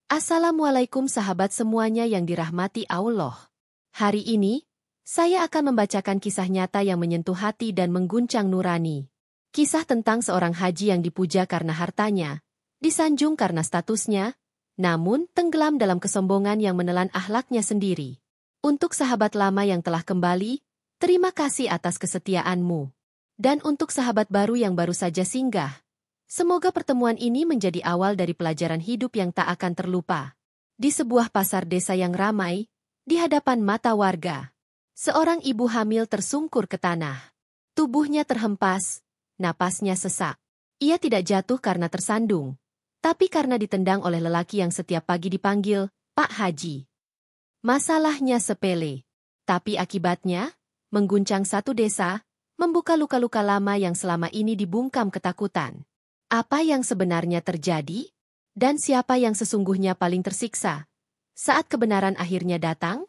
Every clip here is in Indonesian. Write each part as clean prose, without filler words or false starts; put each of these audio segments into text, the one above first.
Assalamualaikum sahabat semuanya yang dirahmati Allah. Hari ini, saya akan membacakan kisah nyata yang menyentuh hati dan mengguncang nurani. Kisah tentang seorang haji yang dipuja karena hartanya, disanjung karena statusnya, namun tenggelam dalam kesombongan yang menelan akhlaknya sendiri. Untuk sahabat lama yang telah kembali, terima kasih atas kesetiaanmu. Dan untuk sahabat baru yang baru saja singgah, semoga pertemuan ini menjadi awal dari pelajaran hidup yang tak akan terlupa. Di sebuah pasar desa yang ramai, di hadapan mata warga, seorang ibu hamil tersungkur ke tanah. Tubuhnya terhempas, napasnya sesak. Ia tidak jatuh karena tersandung, tapi karena ditendang oleh lelaki yang setiap pagi dipanggil Pak Haji. Masalahnya sepele, tapi akibatnya mengguncang satu desa, membuka luka-luka lama yang selama ini dibungkam ketakutan. Apa yang sebenarnya terjadi? Dan siapa yang sesungguhnya paling tersiksa saat kebenaran akhirnya datang?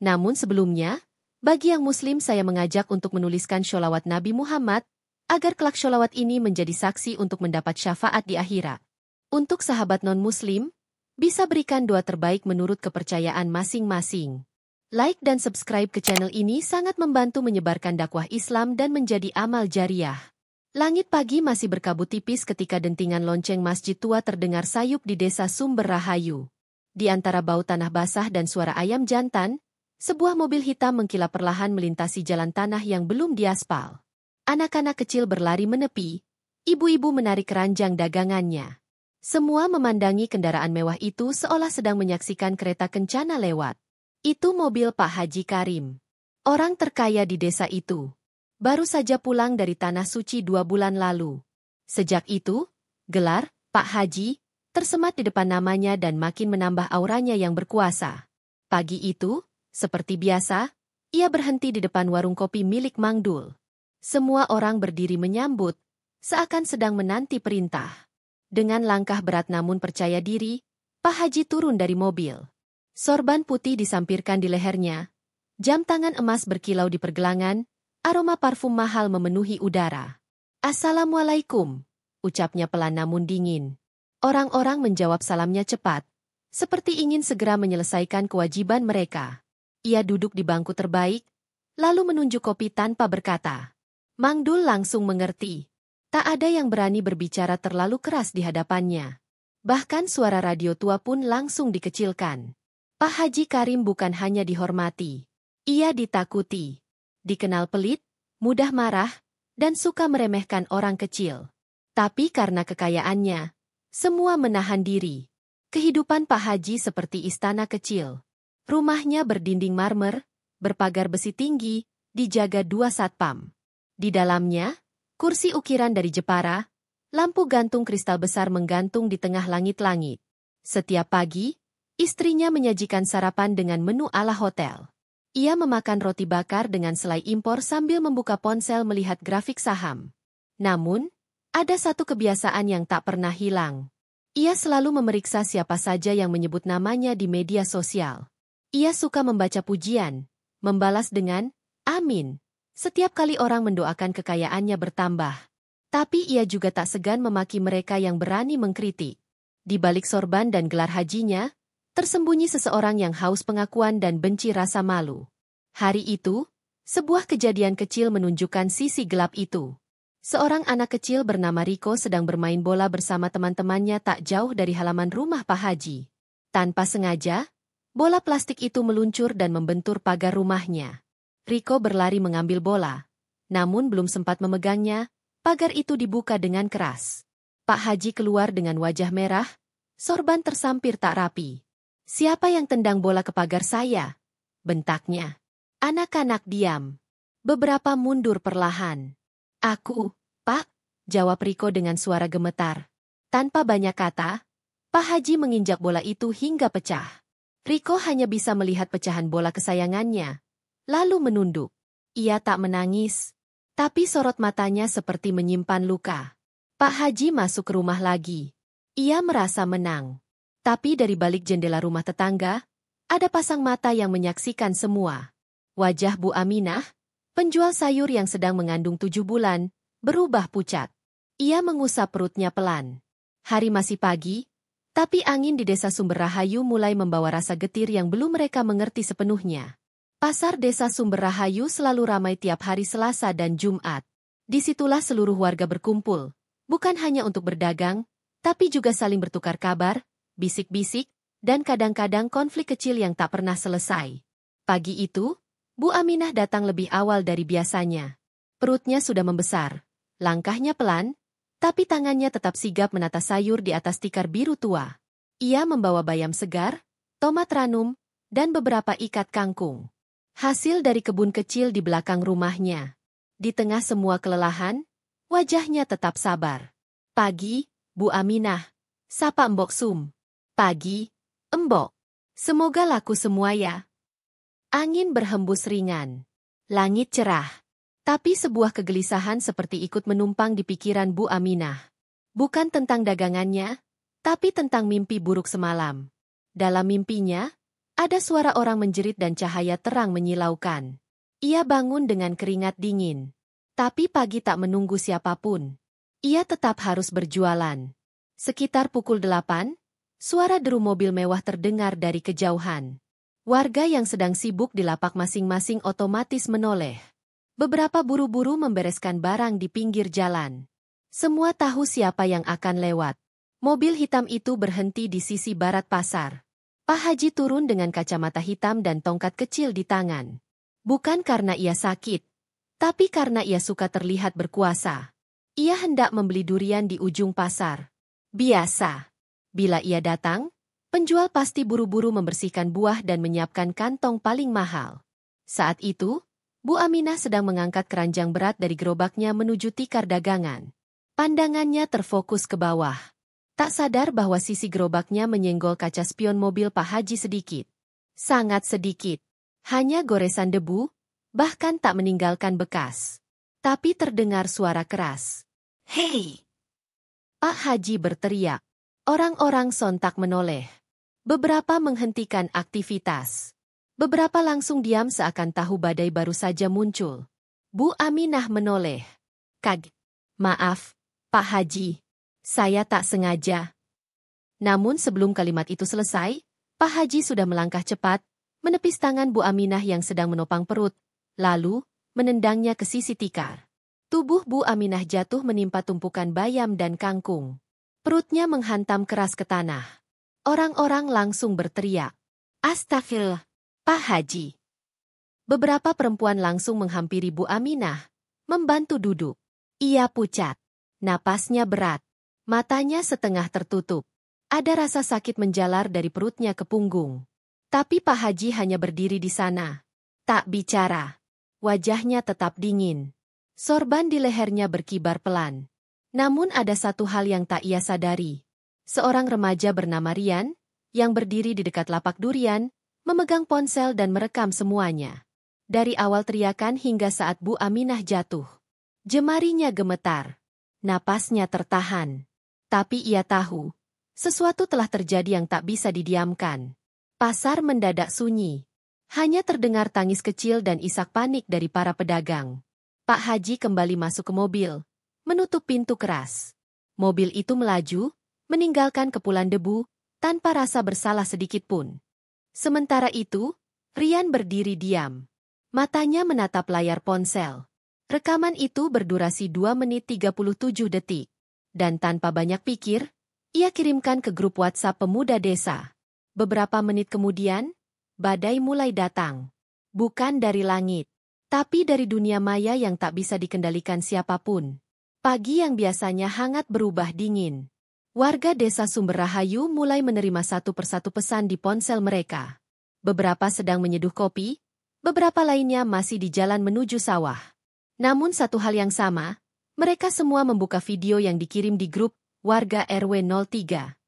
Namun sebelumnya, bagi yang muslim saya mengajak untuk menuliskan sholawat Nabi Muhammad, agar kelak sholawat ini menjadi saksi untuk mendapat syafaat di akhirat. Untuk sahabat non-muslim, bisa berikan doa terbaik menurut kepercayaan masing-masing. Like dan subscribe ke channel ini sangat membantu menyebarkan dakwah Islam dan menjadi amal jariah. Langit pagi masih berkabut tipis ketika dentingan lonceng masjid tua terdengar sayup di desa Sumber Rahayu. Di antara bau tanah basah dan suara ayam jantan, sebuah mobil hitam mengkilap perlahan melintasi jalan tanah yang belum diaspal. Anak-anak kecil berlari menepi, ibu-ibu menarik keranjang dagangannya. Semua memandangi kendaraan mewah itu seolah sedang menyaksikan kereta kencana lewat. Itu mobil Pak Haji Karim, orang terkaya di desa itu. Baru saja pulang dari Tanah Suci 2 bulan lalu. Sejak itu, gelar Pak Haji tersemat di depan namanya dan makin menambah auranya yang berkuasa. Pagi itu, seperti biasa, ia berhenti di depan warung kopi milik Mang Dul. Semua orang berdiri menyambut, seakan sedang menanti perintah. Dengan langkah berat namun percaya diri, Pak Haji turun dari mobil. Sorban putih disampirkan di lehernya, jam tangan emas berkilau di pergelangan, aroma parfum mahal memenuhi udara. Assalamualaikum, ucapnya pelan namun dingin. Orang-orang menjawab salamnya cepat, seperti ingin segera menyelesaikan kewajiban mereka. Ia duduk di bangku terbaik, lalu menunjuk kopi tanpa berkata. Mang Dul langsung mengerti. Tak ada yang berani berbicara terlalu keras di hadapannya. Bahkan suara radio tua pun langsung dikecilkan. Pak Haji Karim bukan hanya dihormati. Ia ditakuti. Dikenal pelit, mudah marah, dan suka meremehkan orang kecil. Tapi karena kekayaannya, semua menahan diri. Kehidupan Pak Haji seperti istana kecil. Rumahnya berdinding marmer, berpagar besi tinggi, dijaga 2 satpam. Di dalamnya, kursi ukiran dari Jepara, lampu gantung kristal besar menggantung di tengah langit-langit. Setiap pagi, istrinya menyajikan sarapan dengan menu ala hotel. Ia memakan roti bakar dengan selai impor sambil membuka ponsel melihat grafik saham. Namun, ada satu kebiasaan yang tak pernah hilang. Ia selalu memeriksa siapa saja yang menyebut namanya di media sosial. Ia suka membaca pujian, membalas dengan, "Amin," setiap kali orang mendoakan kekayaannya bertambah. Tapi ia juga tak segan memaki mereka yang berani mengkritik. Di balik sorban dan gelar hajinya, tersembunyi seseorang yang haus pengakuan dan benci rasa malu. Hari itu, sebuah kejadian kecil menunjukkan sisi gelap itu. Seorang anak kecil bernama Riko sedang bermain bola bersama teman-temannya tak jauh dari halaman rumah Pak Haji. Tanpa sengaja, bola plastik itu meluncur dan membentur pagar rumahnya. Riko berlari mengambil bola, namun belum sempat memegangnya, pagar itu dibuka dengan keras. Pak Haji keluar dengan wajah merah, sorban tersampir tak rapi. "Siapa yang tendang bola ke pagar saya?" bentaknya. Anak-anak diam. Beberapa mundur perlahan. "Aku, Pak," jawab Riko dengan suara gemetar. Tanpa banyak kata, Pak Haji menginjak bola itu hingga pecah. Riko hanya bisa melihat pecahan bola kesayangannya, lalu menunduk. Ia tak menangis, tapi sorot matanya seperti menyimpan luka. Pak Haji masuk ke rumah lagi. Ia merasa menang. Tapi dari balik jendela rumah tetangga, ada pasang mata yang menyaksikan semua. Wajah Bu Aminah, penjual sayur yang sedang mengandung 7 bulan, berubah pucat. Ia mengusap perutnya pelan. Hari masih pagi, Tapi angin di desa Sumber Rahayu mulai membawa rasa getir yang belum mereka mengerti sepenuhnya. Pasar desa Sumber Rahayu selalu ramai tiap hari Selasa dan Jumat. Disitulah seluruh warga berkumpul, bukan hanya untuk berdagang, tapi juga saling bertukar kabar, bisik-bisik, dan kadang-kadang konflik kecil yang tak pernah selesai. Pagi itu, Bu Aminah datang lebih awal dari biasanya. Perutnya sudah membesar, langkahnya pelan, tapi tangannya tetap sigap menata sayur di atas tikar biru tua. Ia membawa bayam segar, tomat ranum, dan beberapa ikat kangkung. Hasil dari kebun kecil di belakang rumahnya. Di tengah semua kelelahan, wajahnya tetap sabar. Pagi, Bu Aminah. Sapa Mbok Sum. Pagi, Embok. Semoga laku semua ya. Angin berhembus ringan. Langit cerah. Tapi sebuah kegelisahan seperti ikut menumpang di pikiran Bu Aminah. Bukan tentang dagangannya, tapi tentang mimpi buruk semalam. Dalam mimpinya, ada suara orang menjerit dan cahaya terang menyilaukan. Ia bangun dengan keringat dingin. Tapi pagi tak menunggu siapapun. Ia tetap harus berjualan. Sekitar pukul 8, suara deru mobil mewah terdengar dari kejauhan. Warga yang sedang sibuk di lapak masing-masing otomatis menoleh. Beberapa buru-buru membereskan barang di pinggir jalan. Semua tahu siapa yang akan lewat. Mobil hitam itu berhenti di sisi barat pasar. Pak Haji turun dengan kacamata hitam dan tongkat kecil di tangan. Bukan karena ia sakit, tapi karena ia suka terlihat berkuasa. Ia hendak membeli durian di ujung pasar. Biasa. Bila ia datang, penjual pasti buru-buru membersihkan buah dan menyiapkan kantong paling mahal. Saat itu, Bu Aminah sedang mengangkat keranjang berat dari gerobaknya menuju tikar dagangan. Pandangannya terfokus ke bawah. Tak sadar bahwa sisi gerobaknya menyenggol kaca spion mobil Pak Haji sedikit. Sangat sedikit. Hanya goresan debu, bahkan tak meninggalkan bekas. Tapi terdengar suara keras. "Hei!" Pak Haji berteriak. Orang-orang sontak menoleh. Beberapa menghentikan aktivitas. Beberapa langsung diam seakan tahu badai baru saja muncul. Bu Aminah menoleh. Maaf, Pak Haji. Saya tak sengaja." Namun sebelum kalimat itu selesai, Pak Haji sudah melangkah cepat, menepis tangan Bu Aminah yang sedang menopang perut, lalu menendangnya ke sisi tikar. Tubuh Bu Aminah jatuh menimpa tumpukan bayam dan kangkung. Perutnya menghantam keras ke tanah. Orang-orang langsung berteriak. "Astagfirullah, Pak Haji." Beberapa perempuan langsung menghampiri Bu Aminah, membantu duduk. Ia pucat. Napasnya berat. Matanya setengah tertutup. Ada rasa sakit menjalar dari perutnya ke punggung. Tapi Pak Haji hanya berdiri di sana. Tak bicara. Wajahnya tetap dingin. Sorban di lehernya berkibar pelan. Namun ada satu hal yang tak ia sadari. Seorang remaja bernama Rian, yang berdiri di dekat lapak durian, memegang ponsel dan merekam semuanya. Dari awal teriakan hingga saat Bu Aminah jatuh. Jemarinya gemetar. Napasnya tertahan. Tapi ia tahu, sesuatu telah terjadi yang tak bisa didiamkan. Pasar mendadak sunyi. Hanya terdengar tangis kecil dan isak panik dari para pedagang. Pak Haji kembali masuk ke mobil, menutup pintu keras. Mobil itu melaju, meninggalkan kepulan debu, tanpa rasa bersalah sedikit pun. Sementara itu, Rian berdiri diam. Matanya menatap layar ponsel. Rekaman itu berdurasi 2 menit 37 detik. Dan tanpa banyak pikir, ia kirimkan ke grup WhatsApp pemuda desa. Beberapa menit kemudian, badai mulai datang. Bukan dari langit, tapi dari dunia maya yang tak bisa dikendalikan siapapun. Pagi yang biasanya hangat berubah dingin. Warga desa Sumber Rahayu mulai menerima satu persatu pesan di ponsel mereka. Beberapa sedang menyeduh kopi, beberapa lainnya masih di jalan menuju sawah. Namun satu hal yang sama, mereka semua membuka video yang dikirim di grup warga RW 03.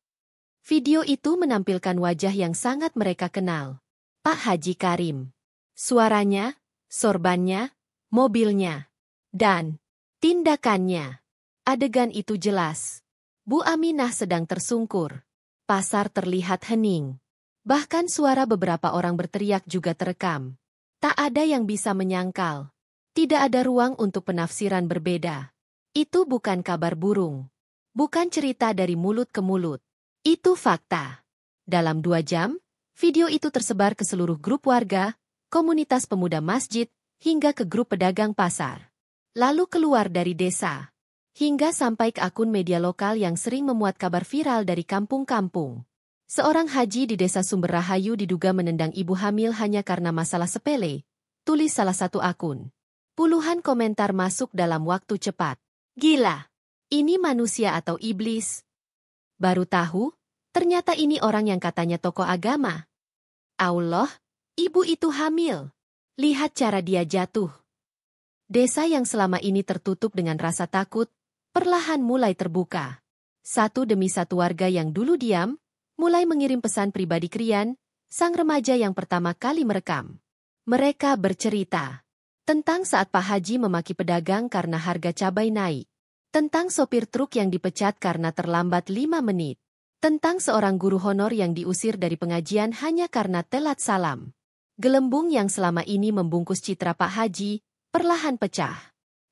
Video itu menampilkan wajah yang sangat mereka kenal. Pak Haji Karim. Suaranya, sorbannya, mobilnya, dan tindakannya. Adegan itu jelas. Bu Aminah sedang tersungkur. Pasar terlihat hening. Bahkan suara beberapa orang berteriak juga terekam. Tak ada yang bisa menyangkal. Tidak ada ruang untuk penafsiran berbeda. Itu bukan kabar burung. Bukan cerita dari mulut ke mulut. Itu fakta. Dalam 2 jam, video itu tersebar ke seluruh grup warga, komunitas pemuda masjid, hingga ke grup pedagang pasar. Lalu keluar dari desa, hingga sampai ke akun media lokal yang sering memuat kabar viral dari kampung-kampung. Seorang haji di desa Sumber Rahayu diduga menendang ibu hamil hanya karena masalah sepele, tulis salah satu akun. Puluhan komentar masuk dalam waktu cepat. Gila! Ini manusia atau iblis? Baru tahu, ternyata ini orang yang katanya tokoh agama. Allah, ibu itu hamil. Lihat cara dia jatuh. Desa yang selama ini tertutup dengan rasa takut, perlahan mulai terbuka. Satu demi satu warga yang dulu diam, mulai mengirim pesan pribadi ke Rian, sang remaja yang pertama kali merekam. Mereka bercerita tentang saat Pak Haji memaki pedagang karena harga cabai naik, tentang sopir truk yang dipecat karena terlambat 5 menit, tentang seorang guru honor yang diusir dari pengajian hanya karena telat salam. Gelembung yang selama ini membungkus citra Pak Haji, perlahan pecah.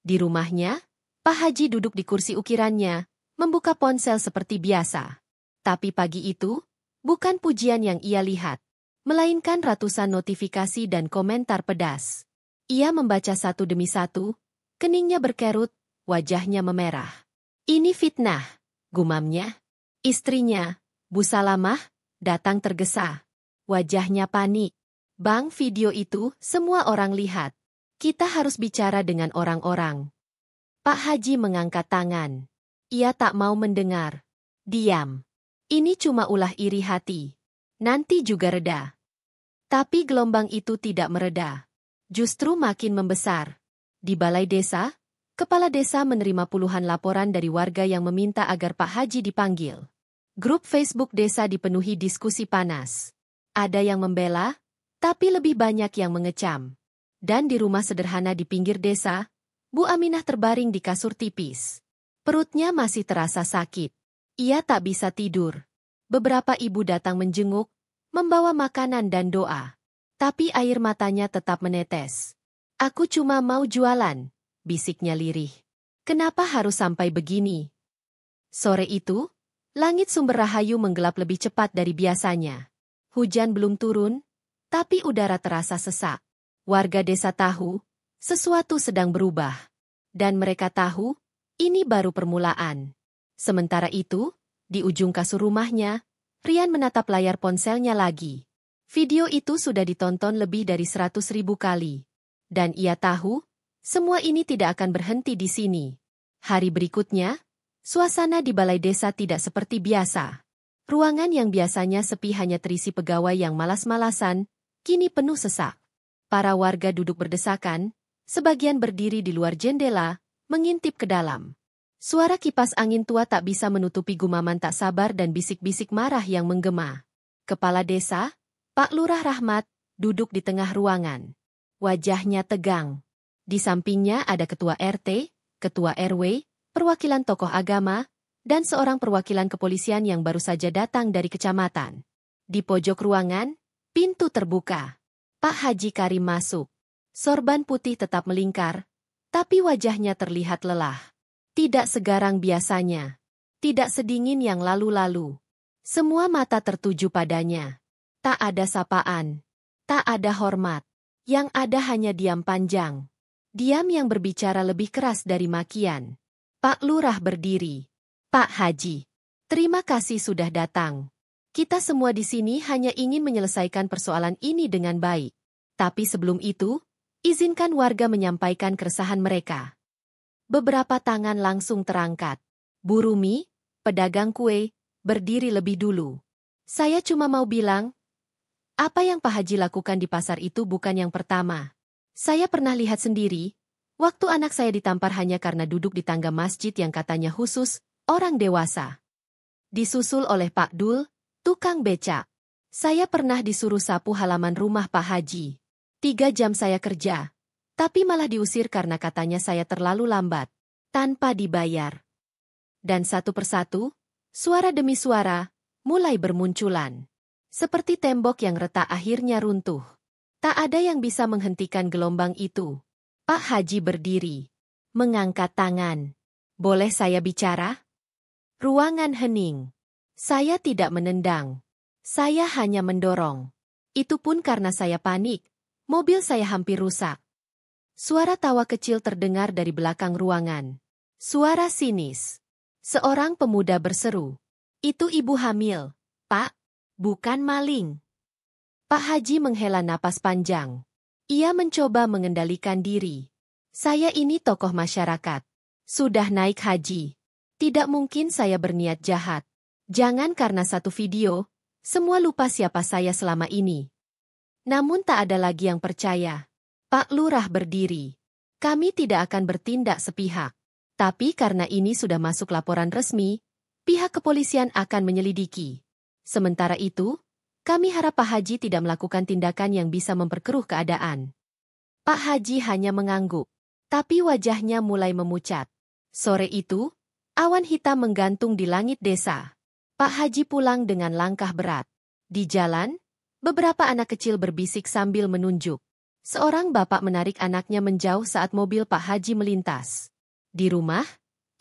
Di rumahnya, Pak Haji duduk di kursi ukirannya, membuka ponsel seperti biasa. Tapi pagi itu, bukan pujian yang ia lihat, melainkan ratusan notifikasi dan komentar pedas. Ia membaca satu demi satu, keningnya berkerut, wajahnya memerah. Ini fitnah, gumamnya. Istrinya, Bu Salamah, datang tergesa. Wajahnya panik. Bang, video itu semua orang lihat. Kita harus bicara dengan orang-orang. Pak Haji mengangkat tangan. Ia tak mau mendengar. Diam. Ini cuma ulah iri hati. Nanti juga reda. Tapi gelombang itu tidak mereda. Justru makin membesar. Di balai desa, kepala desa menerima puluhan laporan dari warga yang meminta agar Pak Haji dipanggil. Grup Facebook desa dipenuhi diskusi panas. Ada yang membela, tapi lebih banyak yang mengecam. Dan di rumah sederhana di pinggir desa, Bu Aminah terbaring di kasur tipis. Perutnya masih terasa sakit. Ia tak bisa tidur. Beberapa ibu datang menjenguk, membawa makanan dan doa. Tapi air matanya tetap menetes. Aku cuma mau jualan, bisiknya lirih. Kenapa harus sampai begini? Sore itu, langit Sumber Rahayu menggelap lebih cepat dari biasanya. Hujan belum turun, tapi udara terasa sesak. Warga desa tahu, sesuatu sedang berubah. Dan mereka tahu, ini baru permulaan. Sementara itu, di ujung kasur rumahnya, Rian menatap layar ponselnya lagi. Video itu sudah ditonton lebih dari 100.000 kali. Dan ia tahu, semua ini tidak akan berhenti di sini. Hari berikutnya, suasana di balai desa tidak seperti biasa. Ruangan yang biasanya sepi hanya terisi pegawai yang malas-malasan, kini penuh sesak. Para warga duduk berdesakan, sebagian berdiri di luar jendela, mengintip ke dalam. Suara kipas angin tua tak bisa menutupi gumaman tak sabar dan bisik-bisik marah yang menggema. Kepala desa, Pak Lurah Rahmat, duduk di tengah ruangan. Wajahnya tegang. Di sampingnya ada ketua RT, ketua RW, perwakilan tokoh agama, dan seorang perwakilan kepolisian yang baru saja datang dari kecamatan. Di pojok ruangan, pintu terbuka. Pak Haji Karim masuk. Sorban putih tetap melingkar, tapi wajahnya terlihat lelah. Tidak segarang biasanya. Tidak sedingin yang lalu-lalu. Semua mata tertuju padanya. Tak ada sapaan. Tak ada hormat. Yang ada hanya diam panjang. Diam yang berbicara lebih keras dari makian. Pak Lurah berdiri. Pak Haji, terima kasih sudah datang. Kita semua di sini hanya ingin menyelesaikan persoalan ini dengan baik. Tapi sebelum itu, izinkan warga menyampaikan keresahan mereka. Beberapa tangan langsung terangkat. Bu Rumi, pedagang kue, berdiri lebih dulu. Saya cuma mau bilang, apa yang Pak Haji lakukan di pasar itu bukan yang pertama. Saya pernah lihat sendiri, waktu anak saya ditampar hanya karena duduk di tangga masjid yang katanya khusus, orang dewasa. Disusul oleh Pak Dul, tukang becak. Saya pernah disuruh sapu halaman rumah Pak Haji. 3 jam saya kerja. Tapi malah diusir karena katanya saya terlalu lambat, tanpa dibayar. Dan satu persatu, suara demi suara, mulai bermunculan. Seperti tembok yang retak akhirnya runtuh. Tak ada yang bisa menghentikan gelombang itu. Pak Haji berdiri, mengangkat tangan. Boleh saya bicara? Ruangan hening. Saya tidak menendang. Saya hanya mendorong. Itu pun karena saya panik. Mobil saya hampir rusak. Suara tawa kecil terdengar dari belakang ruangan. Suara sinis. Seorang pemuda berseru. Itu ibu hamil, Pak. Bukan maling. Pak Haji menghela napas panjang. Ia mencoba mengendalikan diri. Saya ini tokoh masyarakat. Sudah naik haji. Tidak mungkin saya berniat jahat. Jangan karena satu video, semua lupa siapa saya selama ini. Namun tak ada lagi yang percaya. Pak Lurah berdiri. Kami tidak akan bertindak sepihak. Tapi karena ini sudah masuk laporan resmi, pihak kepolisian akan menyelidiki. Sementara itu, kami harap Pak Haji tidak melakukan tindakan yang bisa memperkeruh keadaan. Pak Haji hanya mengangguk, tapi wajahnya mulai memucat. Sore itu, awan hitam menggantung di langit desa. Pak Haji pulang dengan langkah berat. Di jalan, beberapa anak kecil berbisik sambil menunjuk. Seorang bapak menarik anaknya menjauh saat mobil Pak Haji melintas. Di rumah,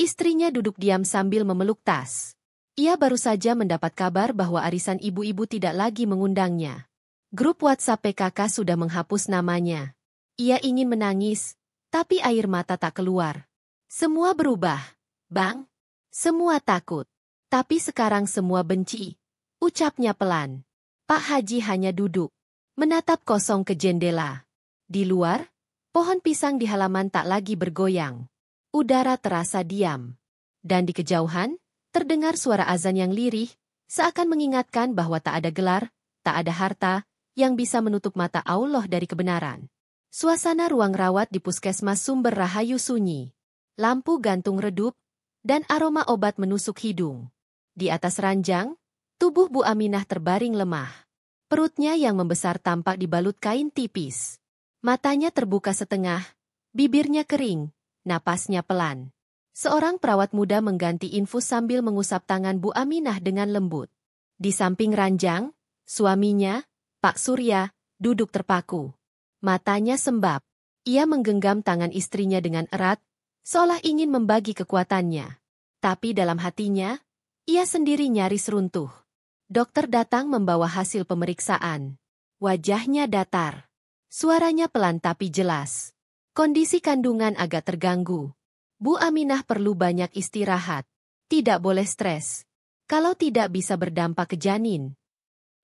istrinya duduk diam sambil memeluk tas. Ia baru saja mendapat kabar bahwa arisan ibu-ibu tidak lagi mengundangnya. Grup WhatsApp PKK sudah menghapus namanya. Ia ingin menangis, tapi air mata tak keluar. Semua berubah, Bang. Semua takut. Tapi sekarang semua benci. Ucapnya pelan. Pak Haji hanya duduk, menatap kosong ke jendela. Di luar, pohon pisang di halaman tak lagi bergoyang. Udara terasa diam. Dan di kejauhan, terdengar suara azan yang lirih, seakan mengingatkan bahwa tak ada gelar, tak ada harta, yang bisa menutup mata Allah dari kebenaran. Suasana ruang rawat di Puskesmas Sumber Rahayu sunyi. Lampu gantung redup, dan aroma obat menusuk hidung. Di atas ranjang, tubuh Bu Aminah terbaring lemah. Perutnya yang membesar tampak dibalut kain tipis. Matanya terbuka setengah, bibirnya kering, napasnya pelan. Seorang perawat muda mengganti infus sambil mengusap tangan Bu Aminah dengan lembut. Di samping ranjang, suaminya, Pak Surya, duduk terpaku. Matanya sembab. Ia menggenggam tangan istrinya dengan erat, seolah ingin membagi kekuatannya. Tapi dalam hatinya, ia sendiri nyaris runtuh. Dokter datang membawa hasil pemeriksaan. Wajahnya datar. Suaranya pelan tapi jelas. Kondisi kandungan agak terganggu. Bu Aminah perlu banyak istirahat. Tidak boleh stres. Kalau tidak bisa berdampak ke janin.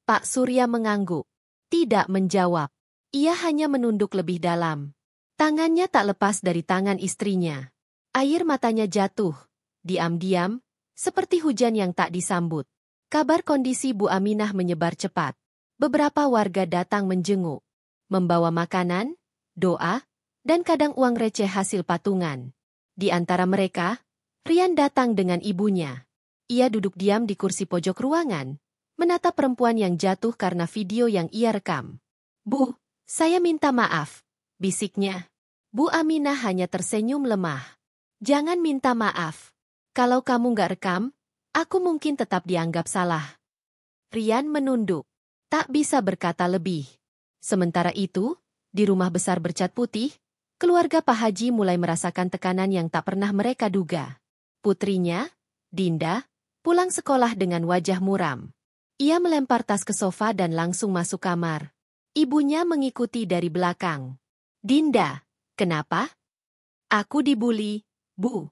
Pak Surya mengangguk. Tidak menjawab. Ia hanya menunduk lebih dalam. Tangannya tak lepas dari tangan istrinya. Air matanya jatuh. Diam-diam, seperti hujan yang tak disambut. Kabar kondisi Bu Aminah menyebar cepat. Beberapa warga datang menjenguk. Membawa makanan, doa, dan kadang uang receh hasil patungan. Di antara mereka, Rian datang dengan ibunya. Ia duduk diam di kursi pojok ruangan, menatap perempuan yang jatuh karena video yang ia rekam. Bu, saya minta maaf, bisiknya. Bu Aminah hanya tersenyum lemah. Jangan minta maaf. Kalau kamu nggak rekam, aku mungkin tetap dianggap salah. Rian menunduk. Tak bisa berkata lebih. Sementara itu, di rumah besar bercat putih, keluarga Pak Haji mulai merasakan tekanan yang tak pernah mereka duga. Putrinya, Dinda, pulang sekolah dengan wajah muram. Ia melempar tas ke sofa dan langsung masuk kamar. Ibunya mengikuti dari belakang. Dinda, kenapa? Aku dibully, Bu.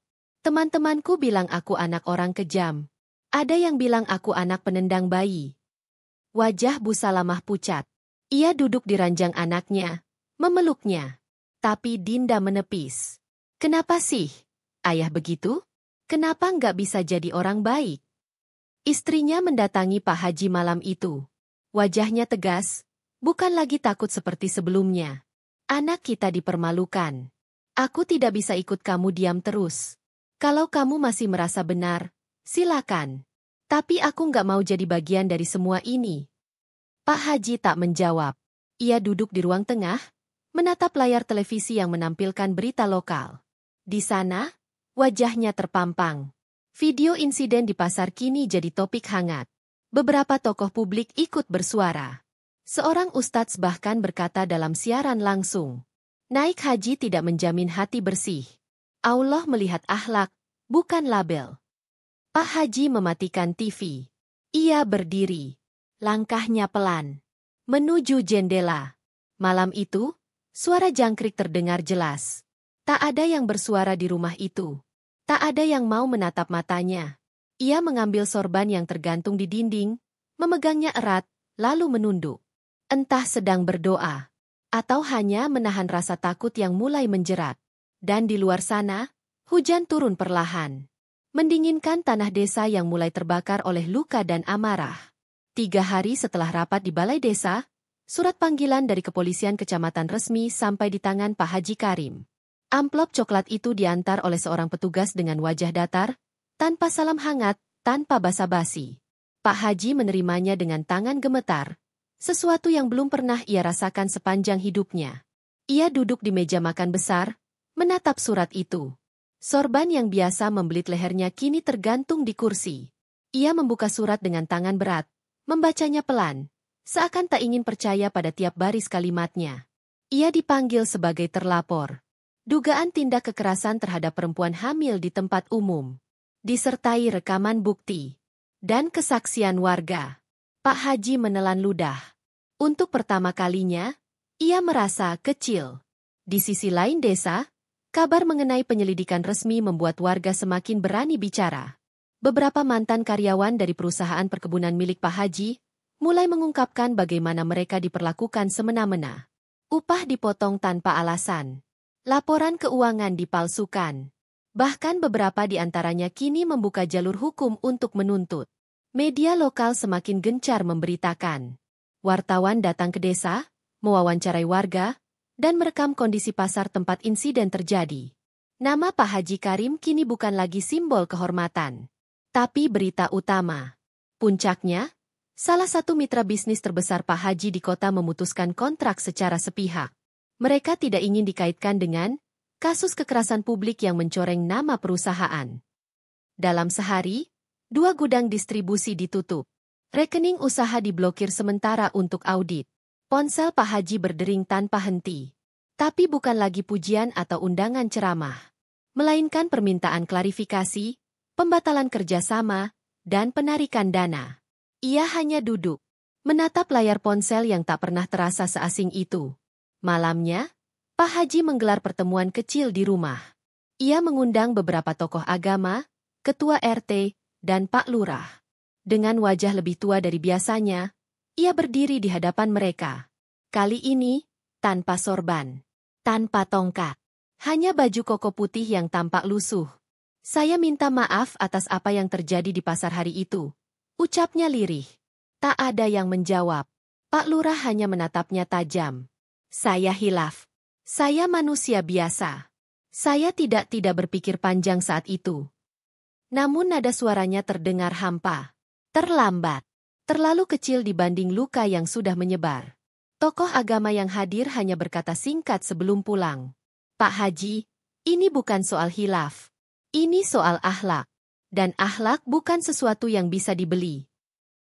Teman-temanku bilang aku anak orang kejam. Ada yang bilang aku anak penendang bayi. Wajah Bu Salamah pucat. Ia duduk di ranjang anaknya, memeluknya. Tapi Dinda menepis. Kenapa sih? Ayah begitu? Kenapa nggak bisa jadi orang baik? Istrinya mendatangi Pak Haji malam itu. Wajahnya tegas, bukan lagi takut seperti sebelumnya. Anak kita dipermalukan. Aku tidak bisa ikut kamu diam terus. Kalau kamu masih merasa benar, silakan. Tapi aku nggak mau jadi bagian dari semua ini. Pak Haji tak menjawab. Ia duduk di ruang tengah, menatap layar televisi yang menampilkan berita lokal. Di sana, wajahnya terpampang. Video insiden di pasar kini jadi topik hangat. Beberapa tokoh publik ikut bersuara. Seorang ustadz bahkan berkata dalam siaran langsung, naik haji tidak menjamin hati bersih. Allah melihat akhlak, bukan label. Pak Haji mematikan TV. Ia berdiri. Langkahnya pelan. Menuju jendela. Malam itu, suara jangkrik terdengar jelas. Tak ada yang bersuara di rumah itu. Tak ada yang mau menatap matanya. Ia mengambil sorban yang tergantung di dinding, memegangnya erat, lalu menunduk. Entah sedang berdoa, atau hanya menahan rasa takut yang mulai menjerat. Dan di luar sana, hujan turun perlahan. Mendinginkan tanah desa yang mulai terbakar oleh luka dan amarah. 3 hari setelah rapat di balai desa, surat panggilan dari kepolisian kecamatan resmi sampai di tangan Pak Haji Karim. Amplop coklat itu diantar oleh seorang petugas dengan wajah datar, tanpa salam hangat, tanpa basa-basi. Pak Haji menerimanya dengan tangan gemetar, sesuatu yang belum pernah ia rasakan sepanjang hidupnya. Ia duduk di meja makan besar, menatap surat itu. Sorban yang biasa membelit lehernya kini tergantung di kursi. Ia membuka surat dengan tangan berat, membacanya pelan, seakan tak ingin percaya pada tiap baris kalimatnya. Ia dipanggil sebagai terlapor. Dugaan tindak kekerasan terhadap perempuan hamil di tempat umum. Disertai rekaman bukti dan kesaksian warga. Pak Haji menelan ludah. Untuk pertama kalinya, ia merasa kecil. Di sisi lain desa, kabar mengenai penyelidikan resmi membuat warga semakin berani bicara. Beberapa mantan karyawan dari perusahaan perkebunan milik Pak Haji mulai mengungkapkan bagaimana mereka diperlakukan semena-mena. Upah dipotong tanpa alasan. Laporan keuangan dipalsukan. Bahkan beberapa di antaranya kini membuka jalur hukum untuk menuntut. Media lokal semakin gencar memberitakan. Wartawan datang ke desa, mewawancarai warga, dan merekam kondisi pasar tempat insiden terjadi. Nama Pak Haji Karim kini bukan lagi simbol kehormatan, tapi berita utama. Puncaknya, salah satu mitra bisnis terbesar Pak Haji di kota memutuskan kontrak secara sepihak. Mereka tidak ingin dikaitkan dengan kasus kekerasan publik yang mencoreng nama perusahaan. Dalam sehari, 2 gudang distribusi ditutup. Rekening usaha diblokir sementara untuk audit. Ponsel Pak Haji berdering tanpa henti. Tapi bukan lagi pujian atau undangan ceramah. Melainkan permintaan klarifikasi, pembatalan kerjasama, dan penarikan dana. Ia hanya duduk, menatap layar ponsel yang tak pernah terasa seasing itu. Malamnya, Pak Haji menggelar pertemuan kecil di rumah. Ia mengundang beberapa tokoh agama, ketua RT, dan Pak Lurah. Dengan wajah lebih tua dari biasanya, ia berdiri di hadapan mereka. Kali ini, tanpa sorban, tanpa tongkat, hanya baju koko putih yang tampak lusuh. Saya minta maaf atas apa yang terjadi di pasar hari itu, ucapnya lirih. Tak ada yang menjawab. Pak Lurah hanya menatapnya tajam. Saya hilaf. Saya manusia biasa. Saya tidak berpikir panjang saat itu. Namun nada suaranya terdengar hampa. Terlambat. Terlalu kecil dibanding luka yang sudah menyebar. Tokoh agama yang hadir hanya berkata singkat sebelum pulang. Pak Haji, ini bukan soal hilaf. Ini soal akhlak. Dan akhlak bukan sesuatu yang bisa dibeli.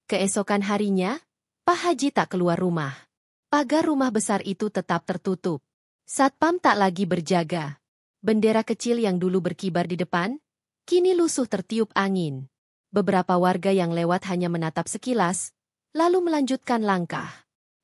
Keesokan harinya, Pak Haji tak keluar rumah. Pagar rumah besar itu tetap tertutup. Satpam tak lagi berjaga. Bendera kecil yang dulu berkibar di depan, kini lusuh tertiup angin. Beberapa warga yang lewat hanya menatap sekilas, lalu melanjutkan langkah.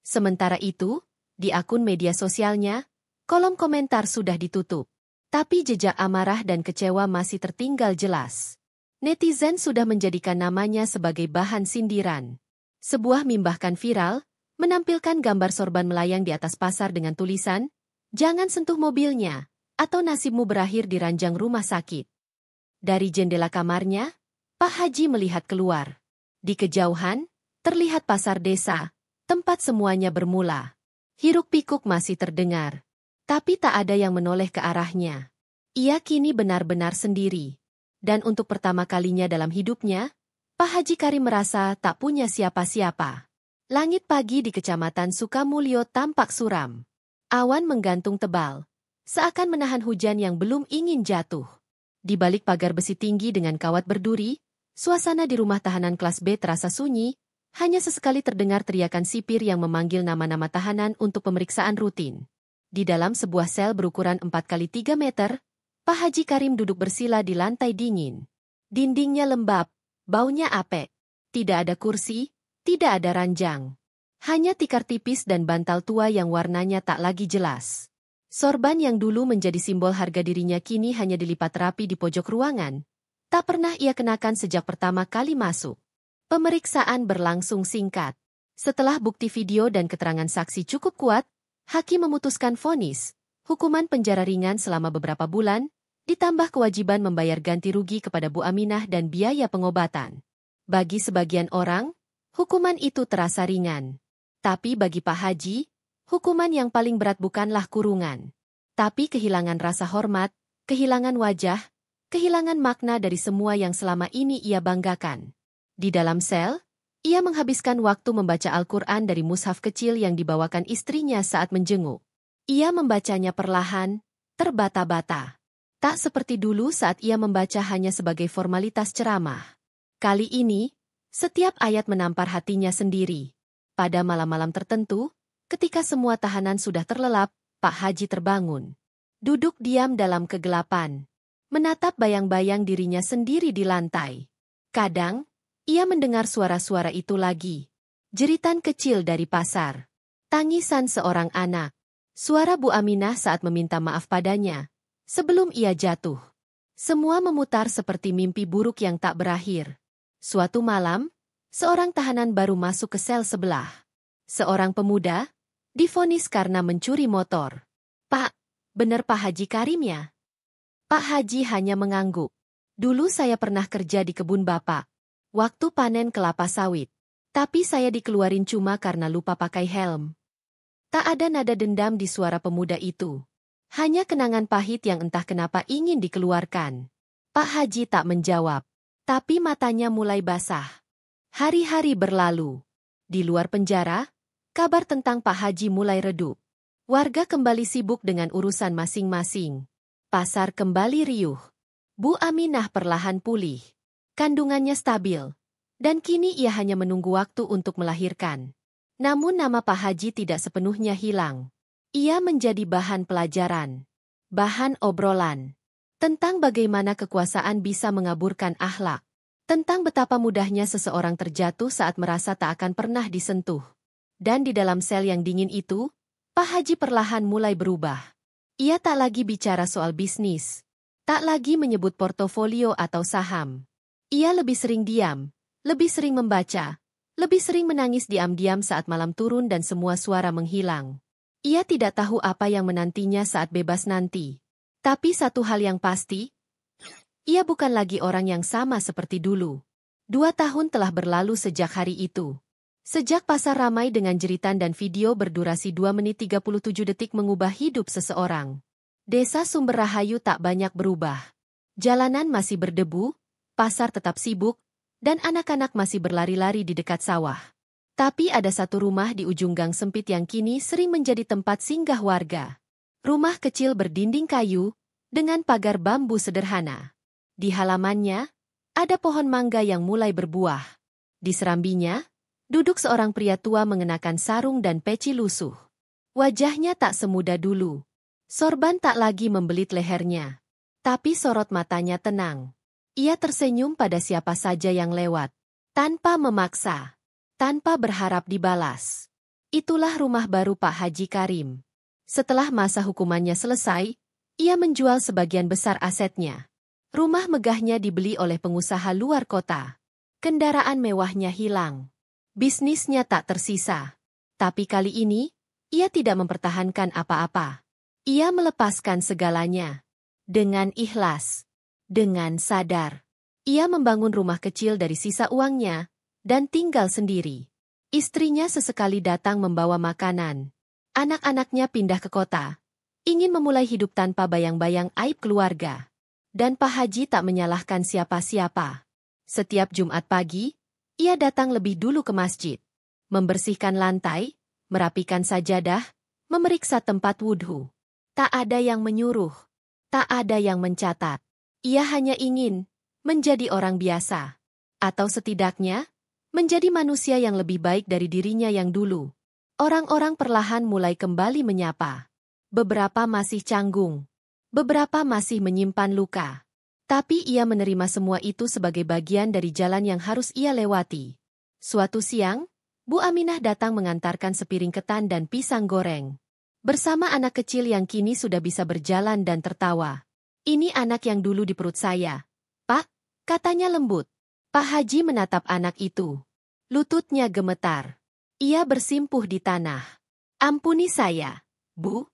Sementara itu, di akun media sosialnya, kolom komentar sudah ditutup. Tapi jejak amarah dan kecewa masih tertinggal jelas. Netizen sudah menjadikan namanya sebagai bahan sindiran. Sebuah meme bahkan viral, menampilkan gambar sorban melayang di atas pasar dengan tulisan, "Jangan sentuh mobilnya, atau nasibmu berakhir di ranjang rumah sakit." Dari jendela kamarnya, Pak Haji melihat keluar. Di kejauhan, terlihat pasar desa, tempat semuanya bermula. Hiruk-pikuk masih terdengar, tapi tak ada yang menoleh ke arahnya. Ia kini benar-benar sendiri. Dan untuk pertama kalinya dalam hidupnya, Pak Haji Karim merasa tak punya siapa-siapa. Langit pagi di Kecamatan Sukamulyo tampak suram. Awan menggantung tebal, seakan menahan hujan yang belum ingin jatuh. Di balik pagar besi tinggi dengan kawat berduri, suasana di rumah tahanan kelas B terasa sunyi, hanya sesekali terdengar teriakan sipir yang memanggil nama-nama tahanan untuk pemeriksaan rutin. Di dalam sebuah sel berukuran 4x3 meter, Pak Haji Karim duduk bersila di lantai dingin. Dindingnya lembab, baunya apek. Tidak ada kursi, tidak ada ranjang. Hanya tikar tipis dan bantal tua yang warnanya tak lagi jelas. Sorban yang dulu menjadi simbol harga dirinya kini hanya dilipat rapi di pojok ruangan. Tak pernah ia kenakan sejak pertama kali masuk. Pemeriksaan berlangsung singkat. Setelah bukti video dan keterangan saksi cukup kuat, hakim memutuskan vonis, hukuman penjara ringan selama beberapa bulan, ditambah kewajiban membayar ganti rugi kepada Bu Aminah dan biaya pengobatan. Bagi sebagian orang, hukuman itu terasa ringan. Tapi bagi Pak Haji, hukuman yang paling berat bukanlah kurungan. Tapi kehilangan rasa hormat, kehilangan wajah, kehilangan makna dari semua yang selama ini ia banggakan. Di dalam sel, ia menghabiskan waktu membaca Al-Quran dari mushaf kecil yang dibawakan istrinya saat menjenguk. Ia membacanya perlahan, terbata-bata. Tak seperti dulu saat ia membaca hanya sebagai formalitas ceramah. Kali ini, setiap ayat menampar hatinya sendiri. Pada malam-malam tertentu, ketika semua tahanan sudah terlelap, Pak Haji terbangun. Duduk diam dalam kegelapan, menatap bayang-bayang dirinya sendiri di lantai. Kadang, ia mendengar suara-suara itu lagi. Jeritan kecil dari pasar. Tangisan seorang anak. Suara Bu Aminah saat meminta maaf padanya. Sebelum ia jatuh. Semua memutar seperti mimpi buruk yang tak berakhir. Suatu malam, seorang tahanan baru masuk ke sel sebelah. Seorang pemuda, divonis karena mencuri motor. Pak, benar Pak Haji Karim ya? Pak Haji hanya mengangguk. Dulu saya pernah kerja di kebun Bapak. Waktu panen kelapa sawit. Tapi saya dikeluarin cuma karena lupa pakai helm. Tak ada nada dendam di suara pemuda itu. Hanya kenangan pahit yang entah kenapa ingin dikeluarkan. Pak Haji tak menjawab. Tapi matanya mulai basah. Hari-hari berlalu. Di luar penjara, kabar tentang Pak Haji mulai redup. Warga kembali sibuk dengan urusan masing-masing. Pasar kembali riuh. Bu Aminah perlahan pulih. Kandungannya stabil. Dan kini ia hanya menunggu waktu untuk melahirkan. Namun nama Pak Haji tidak sepenuhnya hilang. Ia menjadi bahan pelajaran. Bahan obrolan. Tentang bagaimana kekuasaan bisa mengaburkan akhlak. Tentang betapa mudahnya seseorang terjatuh saat merasa tak akan pernah disentuh. Dan di dalam sel yang dingin itu, Pak Haji perlahan mulai berubah. Ia tak lagi bicara soal bisnis. Tak lagi menyebut portofolio atau saham. Ia lebih sering diam, lebih sering membaca, lebih sering menangis diam-diam saat malam turun dan semua suara menghilang. Ia tidak tahu apa yang menantinya saat bebas nanti. Tapi satu hal yang pasti, ia bukan lagi orang yang sama seperti dulu. 2 tahun telah berlalu sejak hari itu. Sejak pasar ramai dengan jeritan dan video berdurasi 2 menit 37 detik mengubah hidup seseorang. Desa Sumber Rahayu tak banyak berubah. Jalanan masih berdebu, pasar tetap sibuk, dan anak-anak masih berlari-lari di dekat sawah. Tapi ada satu rumah di ujung gang sempit yang kini sering menjadi tempat singgah warga. Rumah kecil berdinding kayu, dengan pagar bambu sederhana. Di halamannya, ada pohon mangga yang mulai berbuah. Di serambinya, duduk seorang pria tua mengenakan sarung dan peci lusuh. Wajahnya tak semuda dulu. Sorban tak lagi membelit lehernya. Tapi sorot matanya tenang. Ia tersenyum pada siapa saja yang lewat. Tanpa memaksa. Tanpa berharap dibalas. Itulah rumah baru Pak Haji Karim. Setelah masa hukumannya selesai, ia menjual sebagian besar asetnya. Rumah megahnya dibeli oleh pengusaha luar kota. Kendaraan mewahnya hilang. Bisnisnya tak tersisa. Tapi kali ini, ia tidak mempertahankan apa-apa. Ia melepaskan segalanya. Dengan ikhlas. Dengan sadar. Ia membangun rumah kecil dari sisa uangnya, dan tinggal sendiri. Istrinya sesekali datang membawa makanan. Anak-anaknya pindah ke kota. Ingin memulai hidup tanpa bayang-bayang aib keluarga. Dan Pak Haji tak menyalahkan siapa-siapa. Setiap Jumat pagi, ia datang lebih dulu ke masjid. Membersihkan lantai, merapikan sajadah, memeriksa tempat wudhu. Tak ada yang menyuruh. Tak ada yang mencatat. Ia hanya ingin menjadi orang biasa. Atau setidaknya, menjadi manusia yang lebih baik dari dirinya yang dulu. Orang-orang perlahan mulai kembali menyapa. Beberapa masih canggung. Beberapa masih menyimpan luka. Tapi ia menerima semua itu sebagai bagian dari jalan yang harus ia lewati. Suatu siang, Bu Aminah datang mengantarkan sepiring ketan dan pisang goreng. Bersama anak kecil yang kini sudah bisa berjalan dan tertawa. "Ini anak yang dulu di perut saya, Pak," katanya lembut. Pak Haji menatap anak itu. Lututnya gemetar. Ia bersimpuh di tanah. "Ampuni saya, Bu."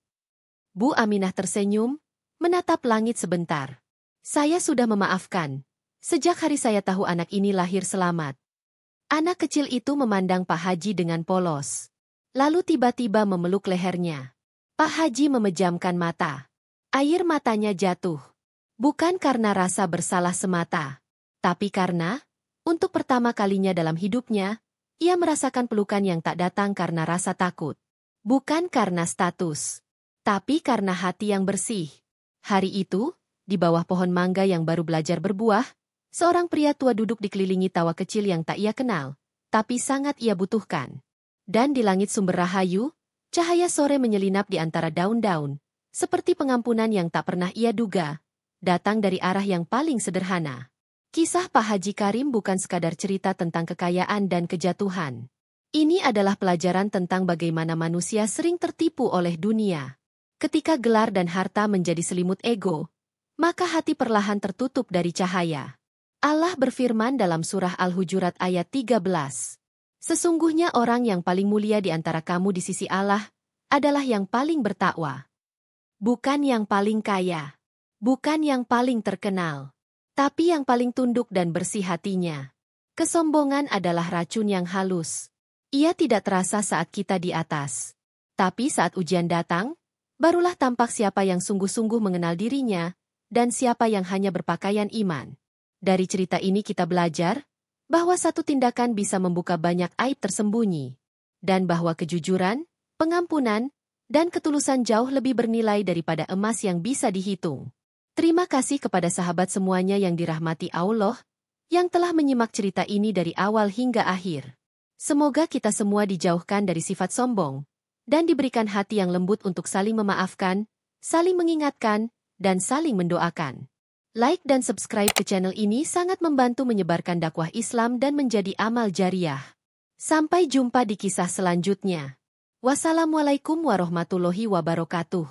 Bu Aminah tersenyum, menatap langit sebentar. "Saya sudah memaafkan. Sejak hari saya tahu anak ini lahir selamat." Anak kecil itu memandang Pak Haji dengan polos. Lalu tiba-tiba memeluk lehernya. Pak Haji memejamkan mata. Air matanya jatuh. Bukan karena rasa bersalah semata, tapi karena, untuk pertama kalinya dalam hidupnya, ia merasakan pelukan yang tak datang karena rasa takut. Bukan karena status, tapi karena hati yang bersih. Hari itu, di bawah pohon mangga yang baru belajar berbuah, seorang pria tua duduk dikelilingi tawa kecil yang tak ia kenal, tapi sangat ia butuhkan. Dan di langit sumber rahayu, cahaya sore menyelinap di antara daun-daun, seperti pengampunan yang tak pernah ia duga, datang dari arah yang paling sederhana. Kisah Pak Haji Karim bukan sekadar cerita tentang kekayaan dan kejatuhan. Ini adalah pelajaran tentang bagaimana manusia sering tertipu oleh dunia. Ketika gelar dan harta menjadi selimut ego, maka hati perlahan tertutup dari cahaya. Allah berfirman dalam surah Al-Hujurat ayat 13. "Sesungguhnya orang yang paling mulia di antara kamu di sisi Allah adalah yang paling bertakwa. Bukan yang paling kaya, bukan yang paling terkenal, tapi yang paling tunduk dan bersih hatinya." Kesombongan adalah racun yang halus. Ia tidak terasa saat kita di atas. Tapi saat ujian datang, barulah tampak siapa yang sungguh-sungguh mengenal dirinya, dan siapa yang hanya berpakaian iman. Dari cerita ini kita belajar bahwa satu tindakan bisa membuka banyak aib tersembunyi, dan bahwa kejujuran, pengampunan, dan ketulusan jauh lebih bernilai daripada emas yang bisa dihitung. Terima kasih kepada sahabat semuanya yang dirahmati Allah, yang telah menyimak cerita ini dari awal hingga akhir. Semoga kita semua dijauhkan dari sifat sombong, dan diberikan hati yang lembut untuk saling memaafkan, saling mengingatkan, dan saling mendoakan. Like dan subscribe ke channel ini sangat membantu menyebarkan dakwah Islam dan menjadi amal jariah. Sampai jumpa di kisah selanjutnya. Wassalamualaikum warahmatullahi wabarakatuh.